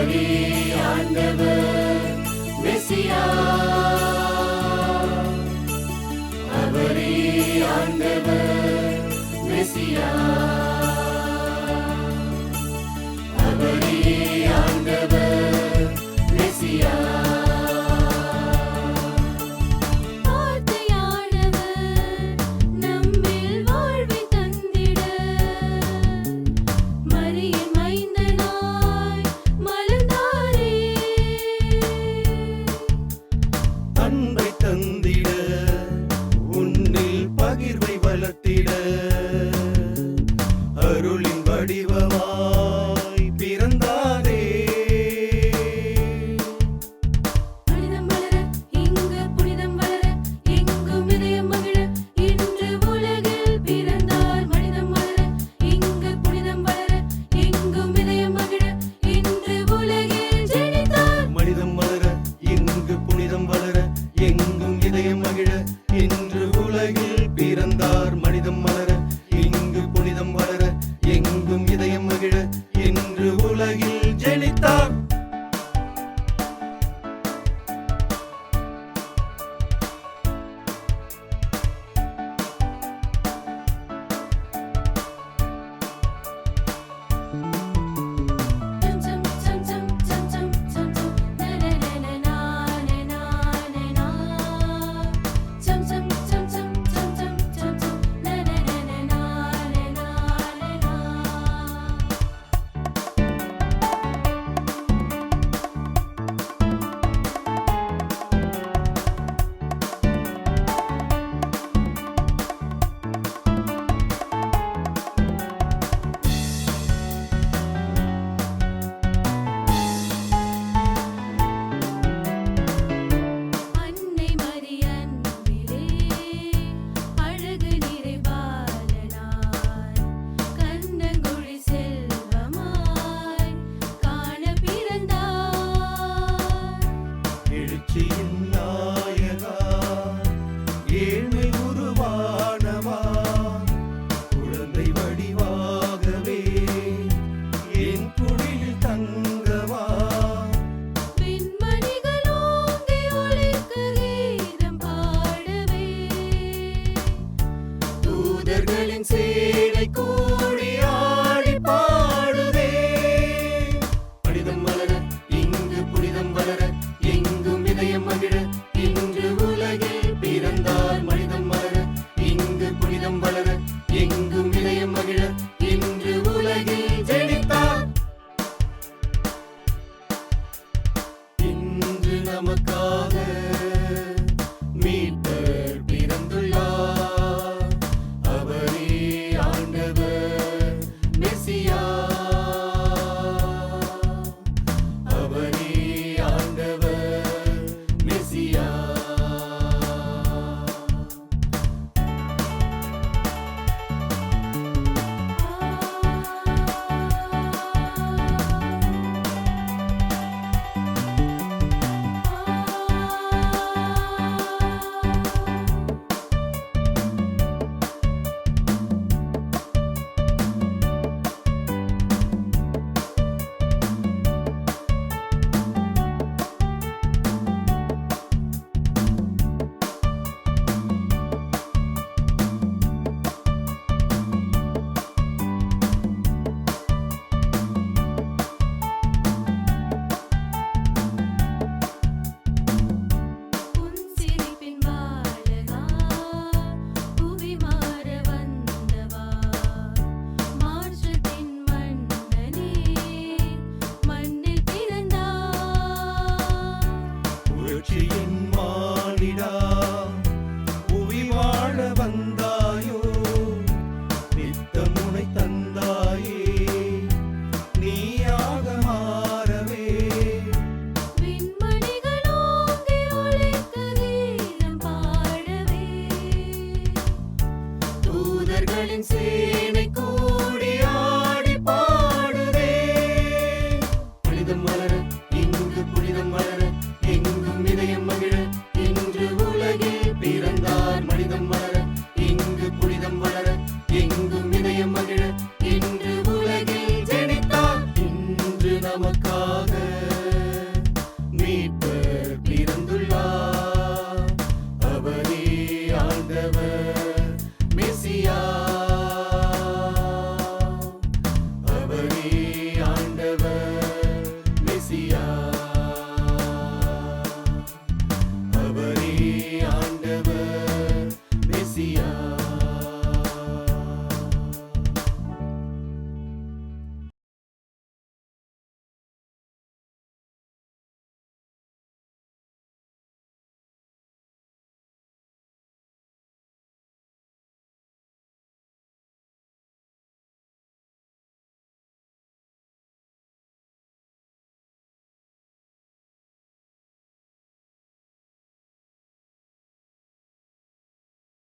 அவரே ஆண்டவர் மெசியா, அவரே ஆண்டவர் மெசியா, அவரே ஆண்டவர் மெசியா. அன்பை தந்திட உன்னில் பகிர்வை வளர்த்திட அருளின் வடிவமாய் பிறந்தாரே. மனிதம் வளர இங்கு புனிதம் வளர எங்கும் இதயம் மகிழ இன்று உலகில் பிறந்தார். மனிதம் வளர இங்கு புனிதம் வளர எங்கும் இதயம் மகிழ இன்று உலகில் ஜெனித்தார். மனிதம் வளர இங்கு புனிதம் வளர எங்கும் இதயம் மகிழ இன்று உலகில் பிறந்தார். மனிதம் வளர இங்கு புனிதம் வளர எங்கும் இதயம் மகிழ இன்று உலகில் ஜெனித்தார். அன்னை மரியன்பிலே அழகு நிறைவாளனாய் கண்ணங்குழி செல்வமாய் காண பிறந்தார். எழுச்சியின் நாயகா, ஏழ்மை உருவானவா, குழந்தை வடிவாகவே என் குடிலில் தங்கவா. விண்மணிகள் ஓங்கி ஒலிக்க கீதம் பாடவே தூதர்களின் சேனை